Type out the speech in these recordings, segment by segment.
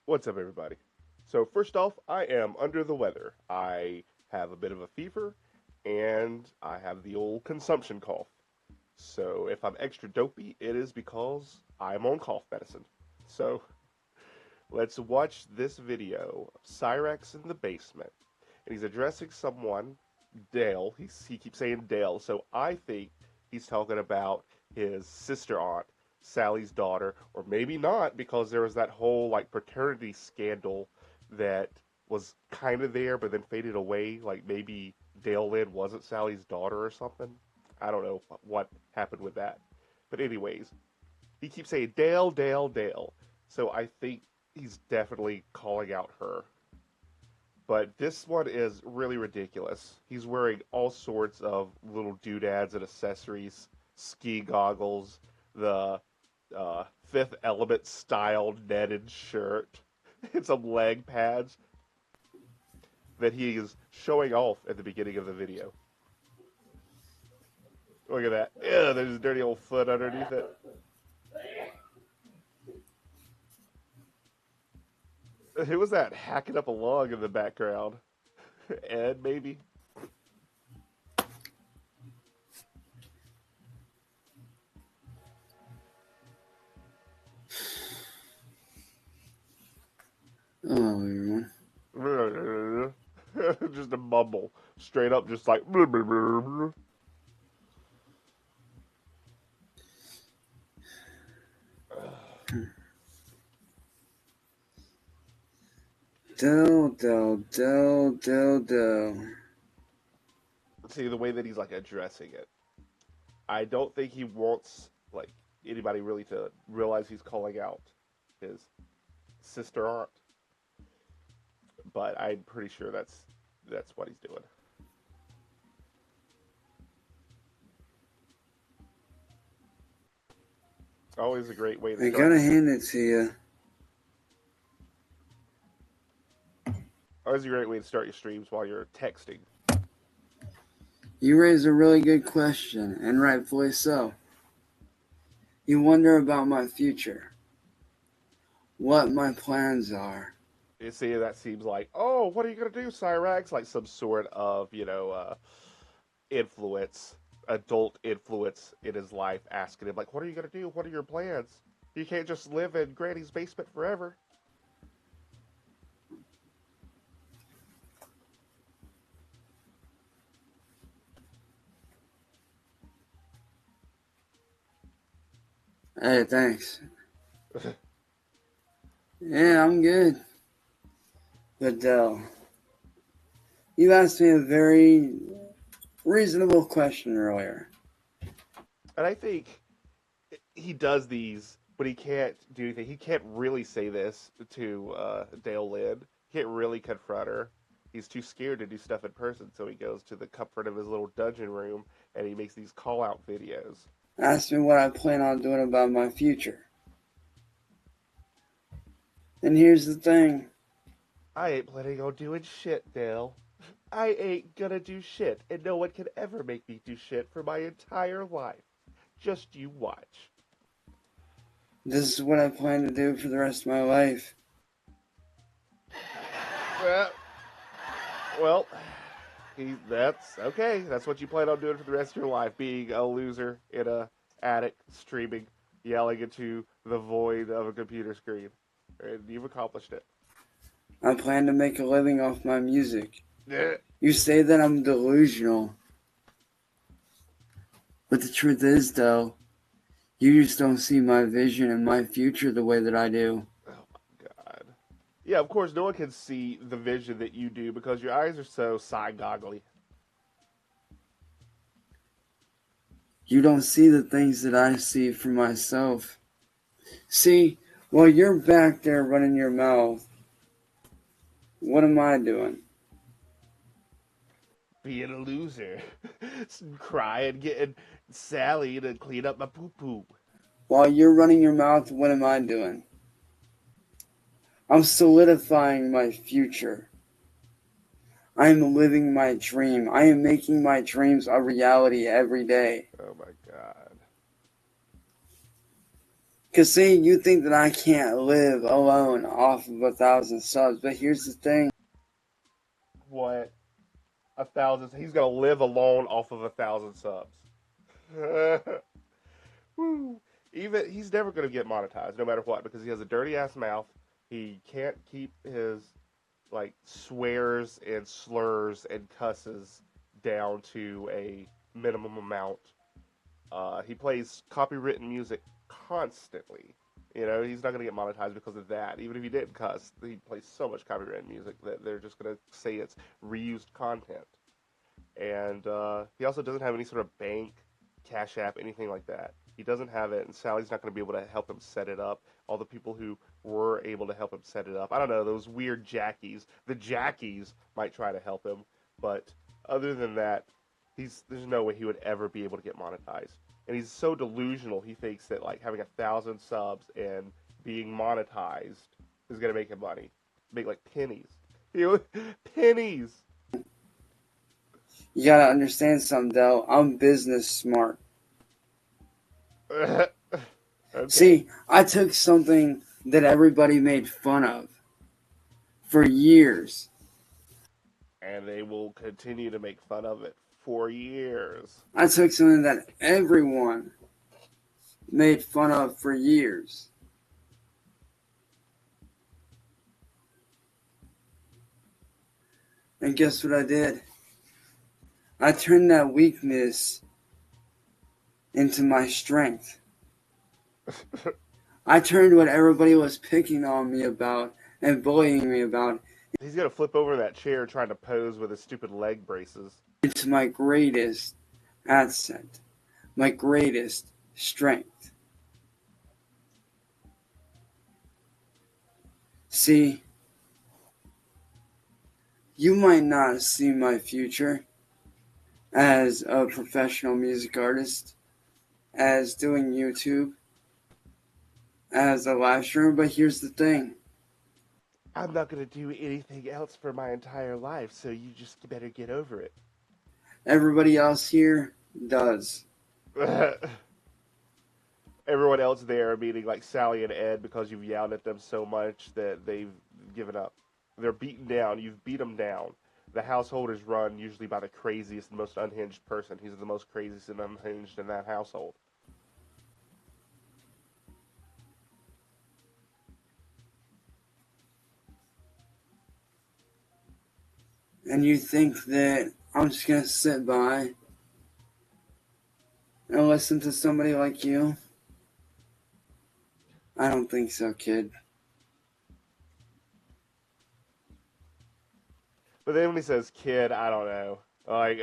What's up, everybody? So, first off, I am under the weather. I have a bit of a fever, and I have the old consumption cough. So, if I'm extra dopey, it is because I'm on cough medicine. So, let's watch this video of Cyrax in the basement. And he's addressing someone, Dale. He keeps saying Dale, so I think he's talking about his sister aunt, Sally's daughter, or maybe not, because there was that whole like paternity scandal that was kind of there but then faded away. Like maybe Dale-Lynn wasn't Sally's daughter or something. I don't know what happened with that. But anyways, he keeps saying Dale, Dale, Dale. So I think he's definitely calling out her. But this one is really ridiculous. He's wearing all sorts of little doodads and accessories, ski goggles, the Fifth Element style netted shirt, and some leg pads that he is showing off at the beginning of the video. Look at that. Yeah, there's a dirty old foot underneath it. Who was that hacking up a log in the background? Ed, maybe? Hello, everyone. Just a mumble. Straight up, just like. Del. See, the way that he's like addressing it. I don't think he wants like anybody really to realize he's calling out his sister aunt. But I'm pretty sure that's what he's doing. Always a great way to I start. gotta hand it to you. Always a great way to start your streams while you're texting. You raised a really good question, and rightfully so. You wonder about my future. What my plans are. You see, that seems like, oh, what are you going to do, Cyrax? Like some sort of, influence, adult influence in his life, asking him, like, what are you going to do? What are your plans? You can't just live in Granny's basement forever. Hey, thanks. Yeah, I'm good. But, Del, you asked me a very reasonable question earlier. And I think he does these, but he can't do anything. He can't really say this to Dale-Lynn. He can't really confront her. He's too scared to do stuff in person, so he goes to the comfort of his little dungeon room and he makes these call-out videos. Ask me what I plan on doing about my future. And here's the thing. I ain't planning on doing shit, Dale. I ain't gonna do shit, and no one can ever make me do shit for my entire life. Just you watch. This is what I plan to do for the rest of my life. Well, that's okay. That's what you plan on doing for the rest of your life, being a loser in a attic, streaming, yelling into the void of a computer screen. And you've accomplished it. I plan to make a living off my music. You say that I'm delusional. But the truth is, though, you just don't see my vision and my future the way that I do. Oh my god. Yeah, of course, no one can see the vision that you do because your eyes are so side-goggly. You don't see the things that I see for myself. See, while you're back there running your mouth, what am I doing? Being a loser. Crying, getting Sally to clean up my poo-poo. While you're running your mouth, what am I doing? I'm solidifying my future. I am living my dream. I am making my dreams a reality every day. Oh my god. Because see, you think that I can't live alone off of 1,000 subs, but here's the thing. What? 1,000? He's gonna live alone off of 1,000 subs. Woo. Even he's never gonna get monetized, no matter what, because he has a dirty ass mouth. He can't keep his like swears and slurs and cusses down to a minimum amount. He plays copywritten music constantly. You know, he's not going to get monetized because of that. Even if he didn't cuss, he plays so much copywritten music that they're just going to say it's reused content. And he also doesn't have any sort of bank, Cash App, anything like that. He doesn't have it, and Sally's not going to be able to help him set it up. All the people who were able to help him set it up, I don't know, those weird jackies. The jackies might try to help him, but other than that, there's no way he would ever be able to get monetized. And he's so delusional, he thinks that like having 1,000 subs and being monetized is gonna make him money, make like pennies. You know, pennies. You gotta understand something, Del. I'm business smart. Okay. See, I took something that everybody made fun of for years. And they will continue to make fun of it for years. I took something that everyone made fun of for years. And guess what I did? I turned that weakness into my strength. I turned what everybody was picking on me about and bullying me about He's gonna flip over in that chair trying to pose with his stupid leg braces. into my greatest asset, my greatest strength. See, you might not see my future as a professional music artist, as doing YouTube, as a live streamer, but here's the thing. I'm not gonna do anything else for my entire life, so you just better get over it. Everybody else here does. Everyone else there, meaning like Sally and Ed, because you've yelled at them so much that they've given up. They're beaten down. You've beat them down. The household is run usually by the craziest and most unhinged person. He's the most craziest and unhinged in that household. And you think that I'm just going to sit by and listen to somebody like you? I don't think so, kid. But then when he says kid, I don't know. Like,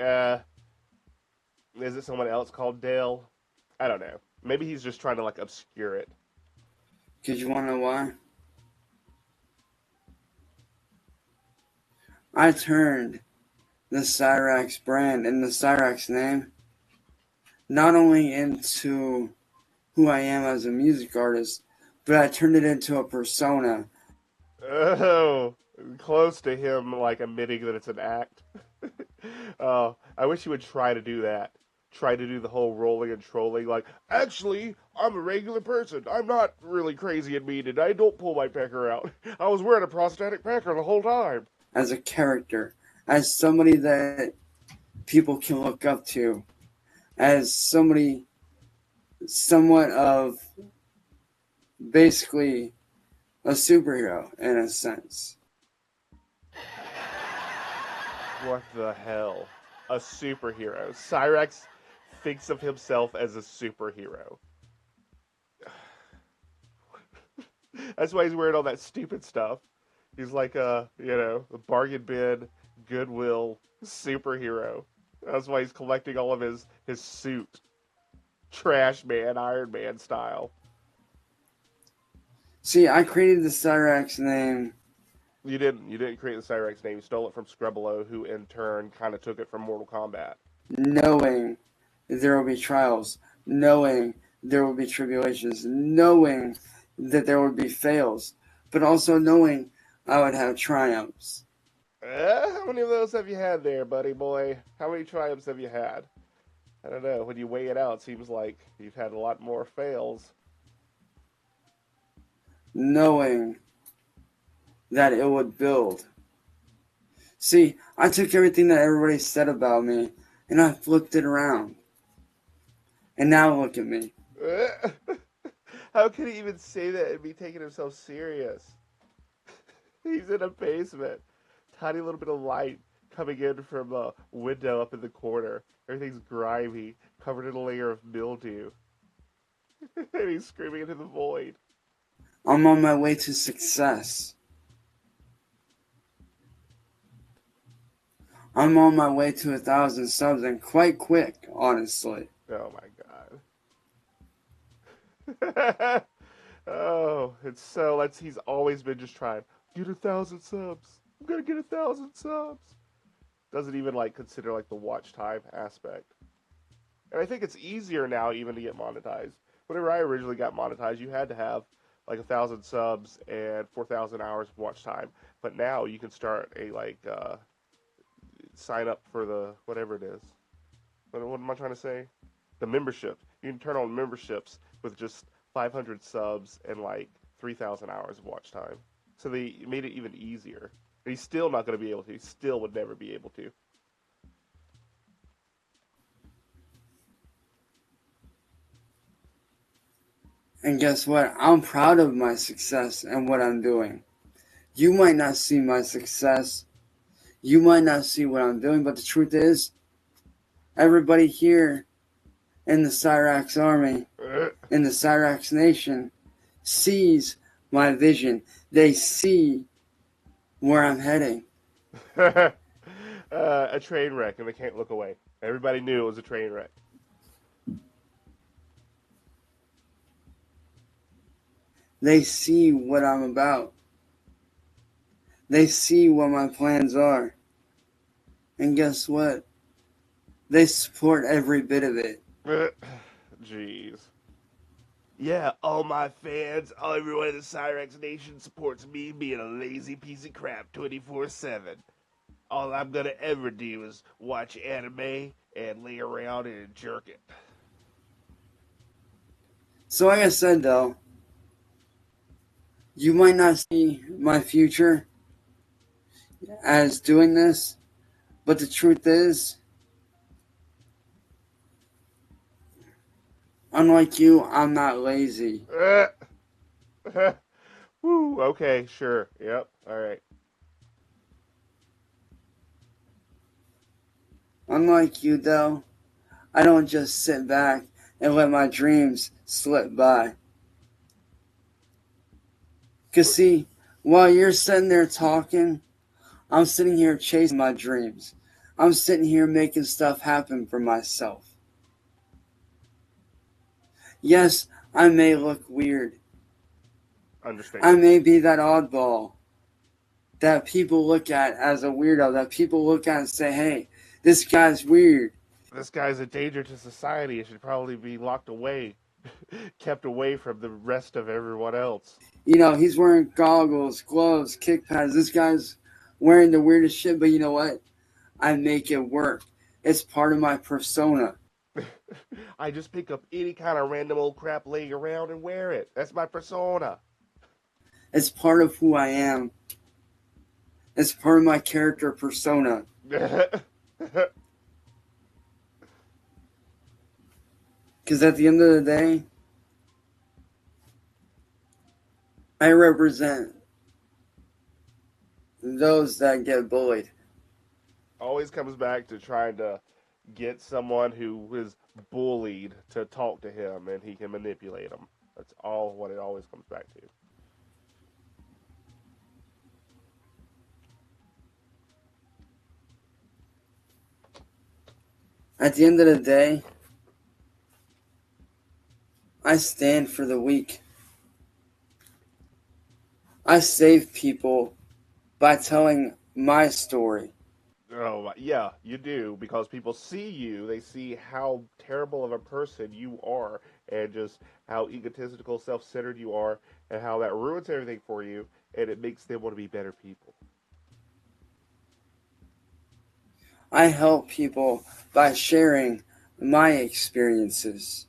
is it someone else called Dale? I don't know. Maybe he's just trying to like obscure it. Because you want to know why? I turned the Cyrax brand and the Cyrax name not only into who I am as a music artist, but I turned it into a persona. Oh, close to him like admitting that it's an act. Oh, I wish he would try to do that. Try to do the whole rolling and trolling, like, actually, I'm a regular person. I'm not really crazy and mean, and I don't pull my pecker out. I was wearing a prosthetic pecker the whole time. As a character, as somebody that people can look up to, as somebody somewhat of basically a superhero in a sense. What the hell? A superhero. Cyrax thinks of himself as a superhero. That's why he's wearing all that stupid stuff. He's like a bargain bin, Goodwill superhero. That's why he's collecting all of his suit. Trash Man, Iron Man style. See, I created the Cyrax name. You didn't create the Cyrax name. You stole it from Scrubbelow, who in turn kind of took it from Mortal Kombat. Knowing there will be trials, knowing there will be tribulations, knowing that there would be fails, but also knowing I would have triumphs. How many of those have you had there, buddy boy? How many triumphs have you had? I don't know. When you weigh it out, it seems like you've had a lot more fails. knowing that it would build. See, I took everything that everybody said about me and I flipped it around. And now look at me. How can he even say that and be taking himself serious? He's in a basement. Tiny little bit of light coming in from a window up in the corner. Everything's grimy, covered in a layer of mildew. And he's screaming into the void. I'm on my way to success. I'm on my way to 1,000 subs and quite quick, honestly. Oh my god. Oh, it's so he's always been just trying. Get 1,000 subs. I'm gonna get 1,000 subs. Doesn't even consider the watch time aspect. And I think it's easier now even to get monetized. Whenever I originally got monetized, you had to have 1,000 subs and 4,000 hours of watch time. But now you can start a sign up for the whatever it is. What am I trying to say? The membership. You can turn on memberships with just 500 subs and 3,000 hours of watch time. So they made it even easier. And he's still not going to be able to. He still would never be able to. And guess what? I'm proud of my success and what I'm doing. You might not see my success. You might not see what I'm doing, but the truth is, everybody here in the Cyrax army, in the Cyrax nation, sees my vision. They see where I'm heading. A train wreck, and they can't look away. Everybody knew it was a train wreck. They see what I'm about. They see what my plans are. And guess what? They support every bit of it. Jeez. Yeah, all my fans, everyone in the Cyrax Nation supports me being a lazy piece of crap 24/7. All I'm gonna ever do is watch anime and lay around and jerk it. So like I said though, you might not see my future as doing this, but the truth is, unlike you, I'm not lazy. Woo, okay, sure. Yep, alright. Unlike you though, I don't just sit back and let my dreams slip by. Cause see, while you're sitting there talking, I'm sitting here chasing my dreams. I'm sitting here making stuff happen for myself. Yes, I may look weird. I Understandable. may be that oddball that people look at as a weirdo, that people look at and say, hey, this guy's weird. This guy's a danger to society. It should probably be locked away, kept away from the rest of everyone else. You know, he's wearing goggles, gloves, kick pads. This guy's wearing the weirdest shit, but you know what? I make it work. It's part of my persona. I just pick up any kind of random old crap laying around and wear it. That's my persona. It's part of who I am. It's part of my character persona. Because at the end of the day, I represent those that get bullied. Always comes back to trying to get someone who is bullied to talk to him and he can manipulate them. That's all what it always comes back to. At the end of the day, I stand for the weak. I save people by telling my story. Oh, yeah, you do, because people see you, they see how terrible of a person you are, and just how egotistical, self centered you are, and how that ruins everything for you, and it makes them want to be better people. I help people by sharing my experiences.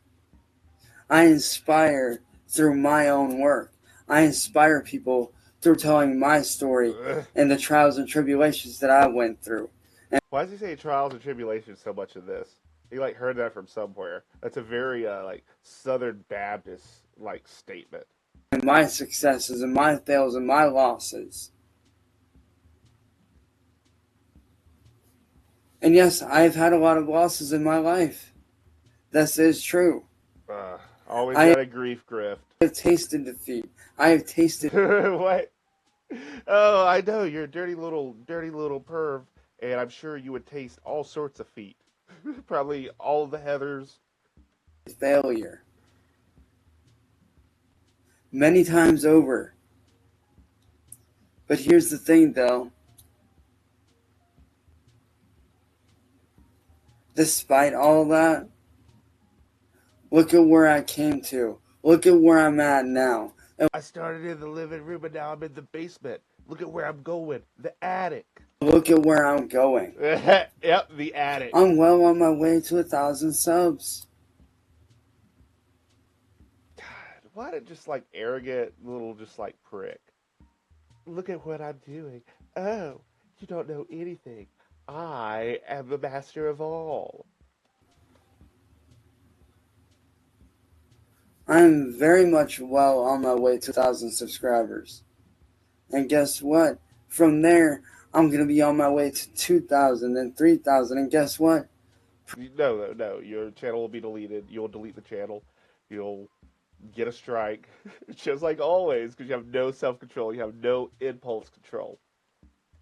I inspire through my own work. I inspire people through telling my story Ugh. and the trials and tribulations that I went through. Why does he say trials and tribulations so much in this? He like heard that from somewhere. That's a very like Southern Baptist like statement. And my successes and my fails and my losses. And yes, I've had a lot of losses in my life. This is true. Always I got a grief grift. have tasted defeat. I have tasted. What? Oh, I know you're a dirty little perv, and I'm sure you would taste all sorts of feet. Probably all the heathers. Failure many times over. But here's the thing, though. Despite all that, look at where I came to. Look at where I'm at now. And I started in the living room, and now I'm in the basement. Look at where I'm going. The attic. look at where I'm going. Yep, the attic. I'm well on my way to 1,000 subs. God, what a just like arrogant little just like prick. Look at what I'm doing. Oh, you don't know anything. I am the master of all. I'm very much well on my way to 1,000 subscribers. And guess what? From there, I'm going to be on my way to 2,000 and 3,000. And guess what? No. Your channel will be deleted. You'll delete the channel. You'll get a strike, just like always, because you have no self-control. You have no impulse control.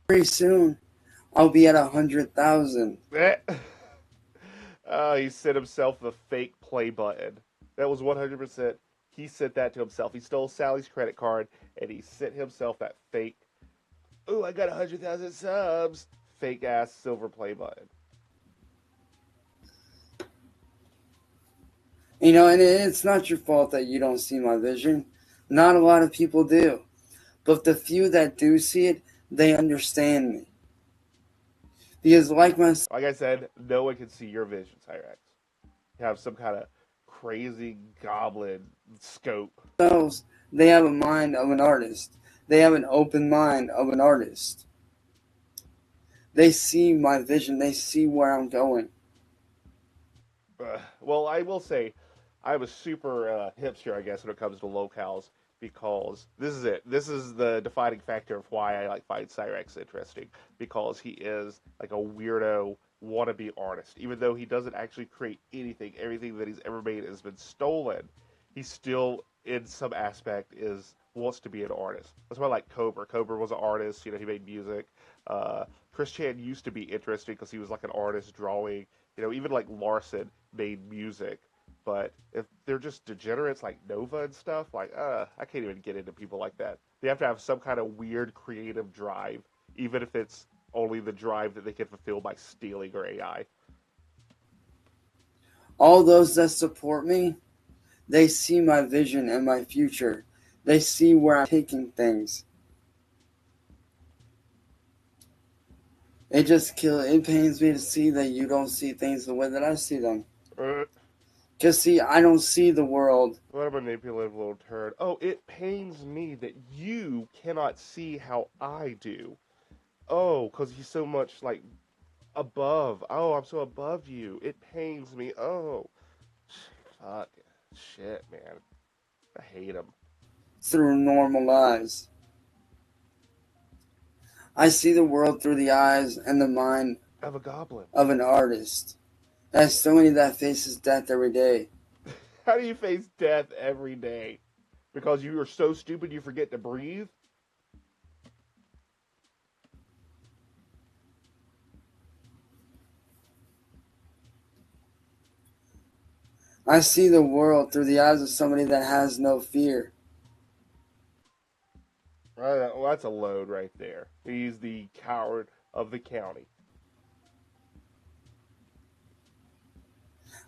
Very soon, I'll be at 100,000. He sent himself the fake play button. That was 100%. He sent that to himself. He stole Sally's credit card and he sent himself that fake. Oh, I got 100,000 subs. Fake ass silver play button. You know, and it's not your fault that you don't see my vision. Not a lot of people do. But the few that do see it, they understand me. Because like I said, no one can see your vision, Cyrax. You have some kind of crazy goblin scope. themselves, they have a mind of an artist. They have an open mind of an artist. They see my vision. They see where I'm going. Well, I will say, I'm a super hipster, I guess, when it comes to locales, because this is it. This is the defining factor of why I like find Cyrax interesting, because he is like a weirdo wannabe artist. Even though he doesn't actually create anything, everything that he's ever made has been stolen. He still, in some aspect, is wants to be an artist. That's why I like Cobra. Cobra was an artist. You know, he made music. Chris Chan used to be interesting because he was like an artist drawing. You know, even like Larson made music. But if they're just degenerates like Nova and stuff, like, I can't even get into people like that. They have to have some kind of weird creative drive, even if it's only the drive that they can fulfill by stealing or AI. All those that support me, they see my vision and my future. They see where I'm taking things. It pains me to see that you don't see things the way that I see them. Uh, Because see, I don't see the world. what a manipulative little turd. Oh, it pains me that you cannot see how I do. Oh, because he's so much like above. Oh, I'm so above you. It pains me. Oh, fuck. Shit, man. I hate him. Through normal eyes. I see the world through the eyes and the mind Of a goblin. of an artist. As somebody that faces death every day. How do you face death every day? Because you are so stupid you forget to breathe? I see the world through the eyes of somebody that has no fear. Well, that's a load right there. He's the coward of the county.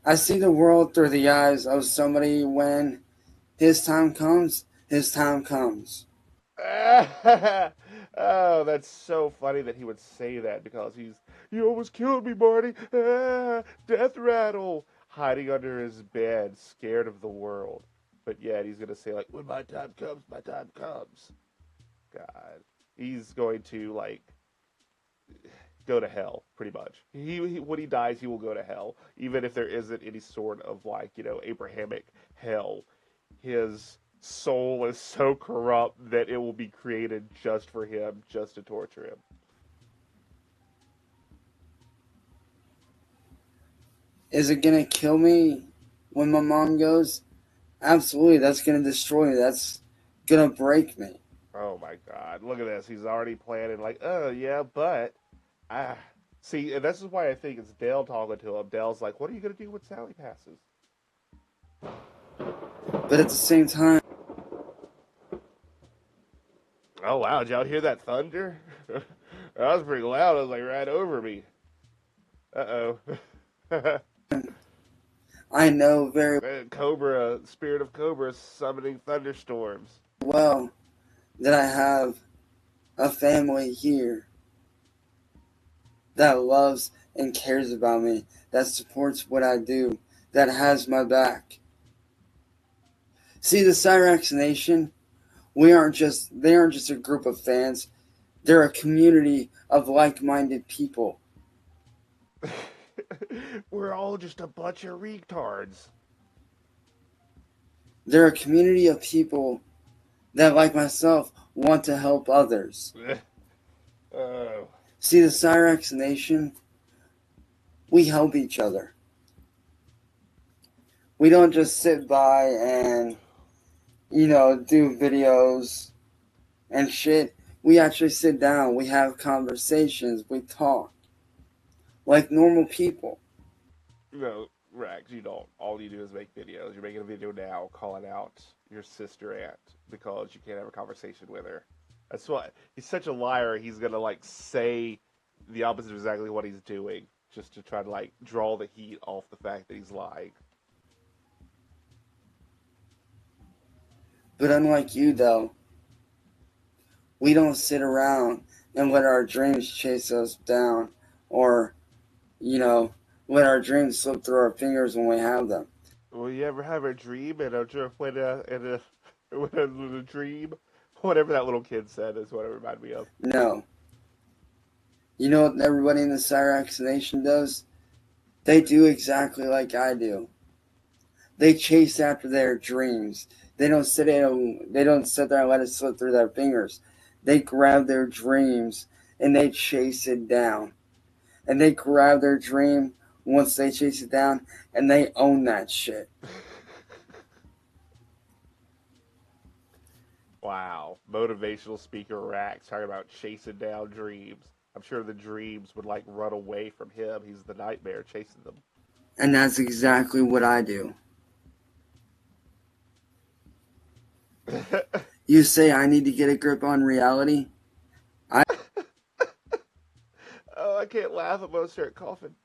I see the world through the eyes of somebody when his time comes, his time comes. Oh, that's so funny that he would say that because you almost killed me, Marty. Death rattle. Hiding under his bed, scared of the world. But yet he's gonna say like, when my time comes, my time comes. God, he's going to like go to hell pretty much. He when he dies, he will go to hell, even if there isn't any sort of like Abrahamic hell. His soul is so corrupt that it will be created just for him, just to torture him. Is it gonna kill me when my mom goes? Absolutely, that's gonna destroy me. That's gonna break me. Oh my God! Look at this. He's already planning like, oh yeah, but ah. See, and this is why I think it's Dale talking to him. Dale's like, what are you gonna do when Sally passes? But at the same time, Oh wow, did y'all hear that thunder? That was pretty loud. It was like right over me. Uh oh. I know very Cobra, spirit of Cobra summoning thunderstorms. well that I have a family here that loves and cares about me, that supports what I do, that has my back. See, the Cyrax Nation, they aren't just a group of fans. They're a community of like-minded people. We're all just a bunch of retards. They're a community of people that, like myself, want to help others. Oh. See, the Cyrax Nation, we help each other. We don't just sit by and, do videos and shit. We actually sit down, we have conversations, we talk like normal people. No, Rax, you don't. All you do is make videos. You're making a video now calling out your sister aunt because you can't have a conversation with her. That's why he's such a liar. He's gonna like say the opposite of exactly what he's doing just to try to like draw the heat off the fact that he's lying. But unlike you, though, we don't sit around and let our dreams chase us down or, you know, let our dreams slip through our fingers when we have them. Will you ever have a dream and when a dream? Whatever that little kid said is what it reminded me of. No. You know what everybody in the Cyrax Nation does? They do exactly like I do. They chase after their dreams. They don't sit there and let it slip through their fingers. They grab their dreams and they chase it down. And they grab their dream once they chase it down and they own that shit. Wow, motivational speaker Rax talking about chasing down dreams. I'm sure the dreams would like run away from him. He's the nightmare chasing them. And that's exactly what I do. You say I need to get a grip on reality? Oh, I can't laugh. I'm gonna start coughing.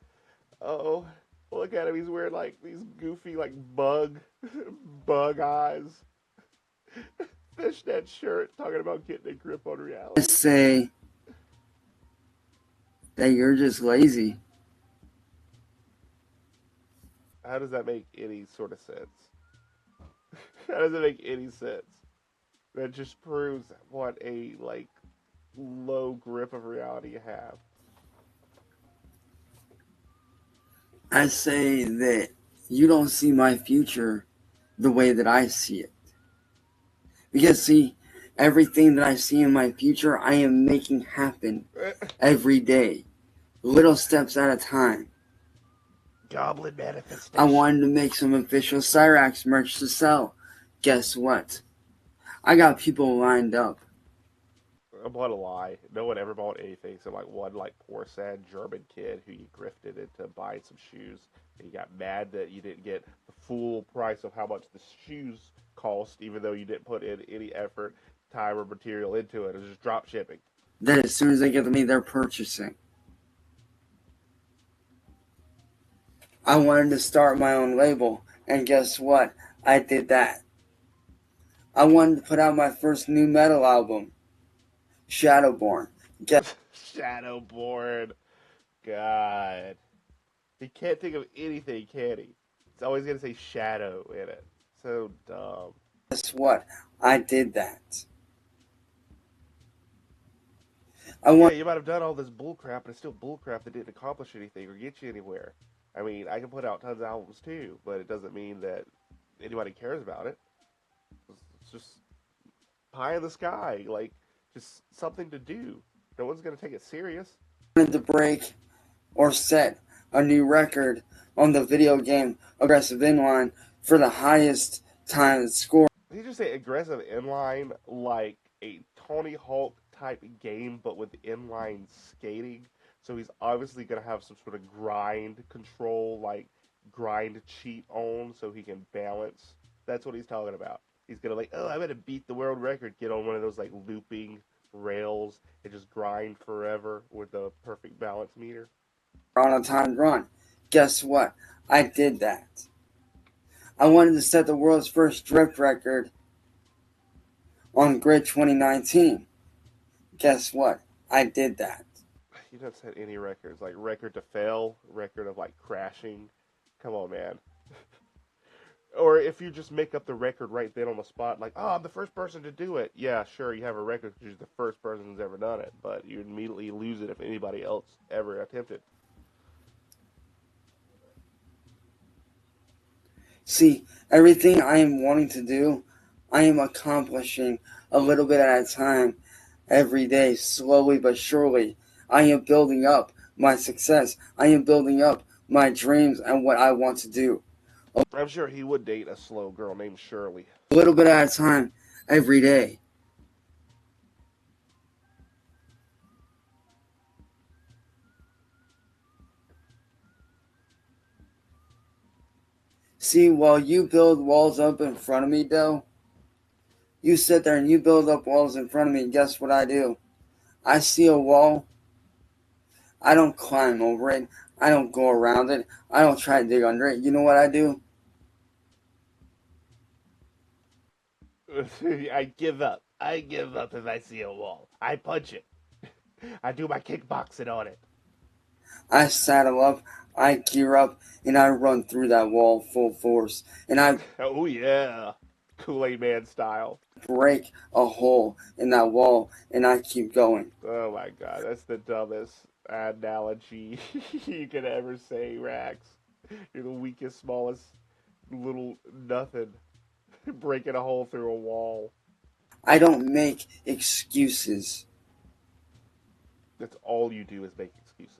Oh, look at him. He's wearing like these goofy like bug eyes, fishnet shirt, talking about getting a grip on I reality. say that you're just lazy. How does that make any sort of sense? How does it make any sense? That just proves what a like low grip of reality you have. I say that you don't see my future the way that I see it. Because, see, everything that I see in my future, I am making happen every day, little steps at a time. Goblin I manifestation. wanted to make some official Cyrax merch to sell. Guess what? I got people lined up. I'm gonna lie. No one ever bought anything. So like one like poor sad German kid who you grifted into buying some shoes, and you got mad that you didn't get the full price of how much the shoes cost, even though you didn't put in any effort, time, or material into it. It was just drop shipping. Then as soon as they get to me, they're purchasing. I wanted to start my own label, and guess what? I did that. I wanted to put out my first new metal album, Shadowborn. Shadowborn. God. He can't think of anything, can he? He's always gonna say shadow in it. So dumb. Guess what? I did that. I Yeah, want you might have done all this bullcrap, but it's still bullcrap that didn't accomplish anything or get you anywhere. I mean, I can put out tons of albums too, but it doesn't mean that anybody cares about it. It's just pie in the sky, like just something to do. No one's gonna take it serious. to break or set a new record on the video game aggressive inline for the highest time score. Did you just say aggressive inline like a Tony Hawk type game, but with inline skating? So he's obviously gonna have some sort of grind control, like grind cheat on, so he can balance. That's what he's talking about. He's gonna like, oh, I'm gonna beat the world record, get on one of those like looping rails and just grind forever with the perfect balance meter. On a timed run. Guess what? I did that. I wanted to set the world's first drift record on Grid 2019. Guess what? I did that. You don't set any records, like record to fail, record of like crashing. Come on, man. Or if you just make up the record right then on the spot, like, oh, I'm the first person to do it. Yeah, sure, you have a record because you're the first person who's ever done it, but you immediately lose it if anybody else ever attempted. See, everything I am wanting to do, I am accomplishing a little bit at a time every day, slowly but surely. I am building up my success. I am building up my dreams and what I want to do. I'm sure he would date a slow girl named Shirley. A little bit at a time every day. See, while you build walls up in front of me, Dale, you sit there and you build up walls in front of me, and guess what I do? I see a wall. I don't climb over it. I don't go around it. I don't try to dig under it. You know what I do? I give up. I give up if I see a wall. I punch it. I do my kickboxing on it. I saddle up, I gear up, and I run through that wall full force. And I Oh, yeah. Kool-Aid Man style. break a hole in that wall, and I keep going. Oh my god, that's the dumbest analogy you could ever say, Rax. You're the weakest, smallest little nothing breaking a hole through a wall. I don't make excuses. That's all you do is make excuses.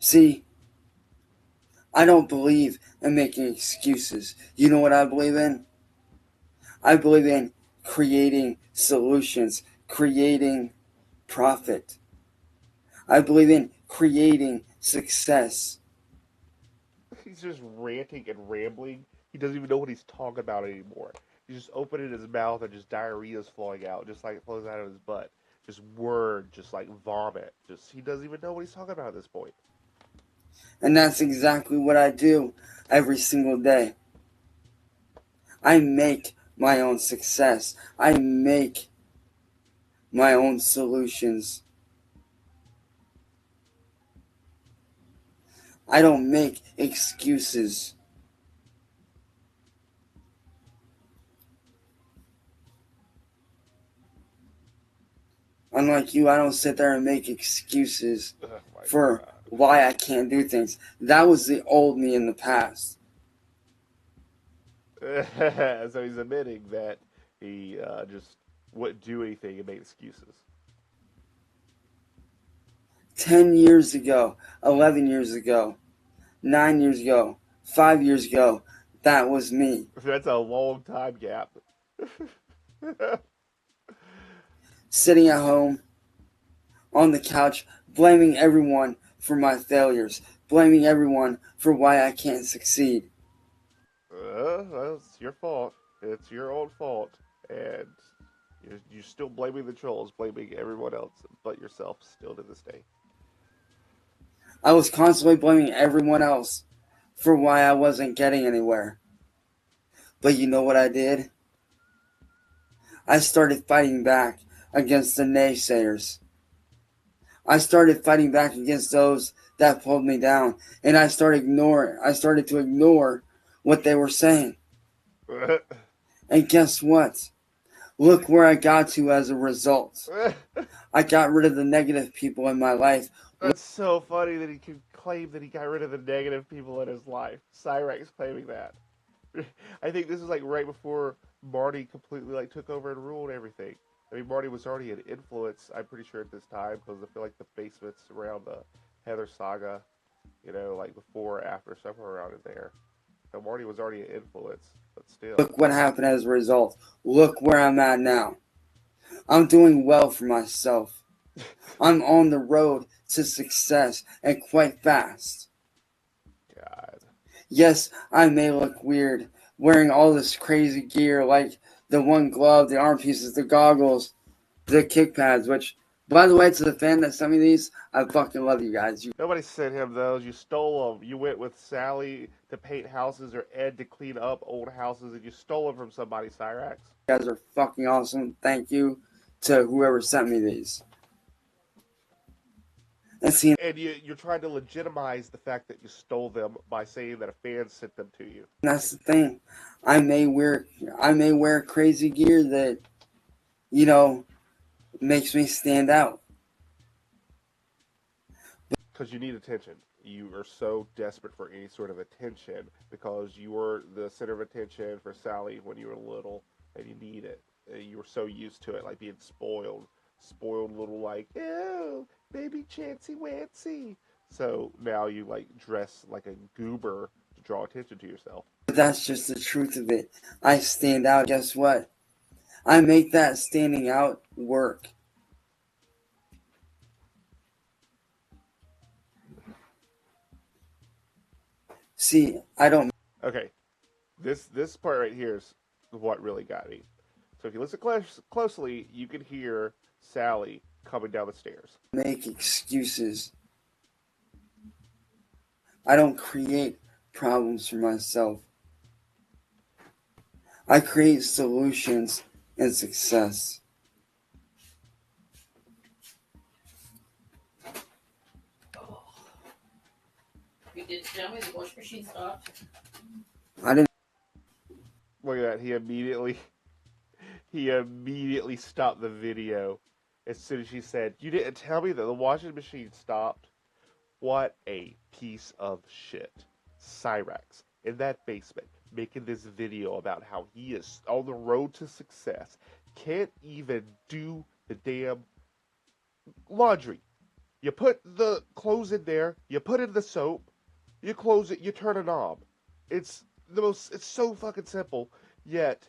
See, I don't believe in making excuses. You know what I believe in? I believe in creating solutions, creating profit. I believe in creating success. He's just ranting and rambling. He doesn't even know what he's talking about anymore. He's just opening his mouth and just diarrhea's flowing out, just like it flows out of his butt. Just word, just like vomit. Just he doesn't even know what he's talking about at this point. And that's exactly what I do every single day. I make my own success. I make my own solutions. I don't make excuses. Unlike you, I don't sit there and make excuses Oh my for god. why I can't do things. That was the old me in the past. So he's admitting that he just wouldn't do anything and made excuses. 10 years ago, 11 years ago, 9 years ago, 5 years ago, that was me. That's a long time gap. Sitting at home on the couch, blaming everyone for my failures, blaming everyone for why I can't succeed. Well, it's your fault. It's your own fault. And you're still blaming the trolls, blaming everyone else but yourself still to this day. I was constantly blaming everyone else for why I wasn't getting anywhere. But you know what I did? I started fighting back against the naysayers. I started fighting back against those that pulled me down, and I started to ignore what they were saying. And guess what? Look where I got to as a result. I got rid of the negative people in my life. That's so funny that he can claim that he got rid of the negative people in his life. Cyrax claiming that. I think this is like right before Marty completely like took over and ruled everything. I mean, Marty was already an influence, I'm pretty sure, at this time, because I feel like the basements around the Heather saga, you know, like before or after, somewhere around in there. So Marty was already an influence, but still. Look what happened as a result. Look where I'm at now. I'm doing well for myself. I'm on the road to success and quite fast. God. Yes, I may look weird wearing all this crazy gear like the one glove, the arm pieces, the goggles, the kick pads, which, by the way, to the fan that sent me these, I fucking love you guys. You Nobody sent him those. You stole them. You went with Sally to paint houses or Ed to clean up old houses, and you stole them from somebody, Cyrax. guys are fucking awesome. Thank you to whoever sent me these. And see, And you're trying to legitimize the fact that you stole them by saying that a fan sent them to you. that's the thing. I may wear crazy gear that, you know, makes me stand out. Because you need attention. You are so desperate for any sort of attention because you were the center of attention for Sally when you were little, and you need it. And you were so used to it, like being spoiled little like, ew, baby Chancy Wancy. So now you like dress like a goober to draw attention to yourself. But that's just the truth of it. I stand out. Guess what? I make that standing out work. See, I don't Okay, this part right here is what really got me. So if you listen closely, you can hear Sally coming down the stairs. make excuses. I don't create problems for myself. I create solutions and success. You did tell me the wash machine stopped. I didn't. Look at that. He immediately stopped the video as soon as she said, "You didn't tell me that the washing machine stopped." What a piece of shit. Cyrax in that basement making this video about how he is on the road to success, can't even do the damn laundry. You put the clothes in there, you put in the soap, you close it, you turn a knob. It's so fucking simple, yet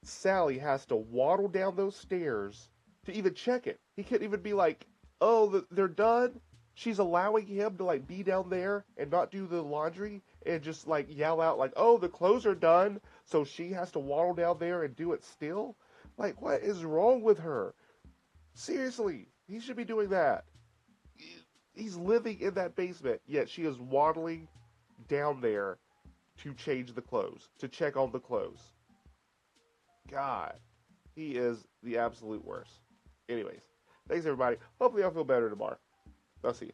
Sally has to waddle down those stairs to even check it. He can't even be like, "Oh, they're done." She's allowing him to like be down there and not do the laundry and just like yell out like, "Oh, the clothes are done." So she has to waddle down there and do it still? Like, what is wrong with her? Seriously, he should be doing that. He's living in that basement, yet she is waddling down there to change the clothes, to check on the clothes. God, he is the absolute worst. Anyways, thanks everybody. Hopefully I'll feel better tomorrow. I'll see you.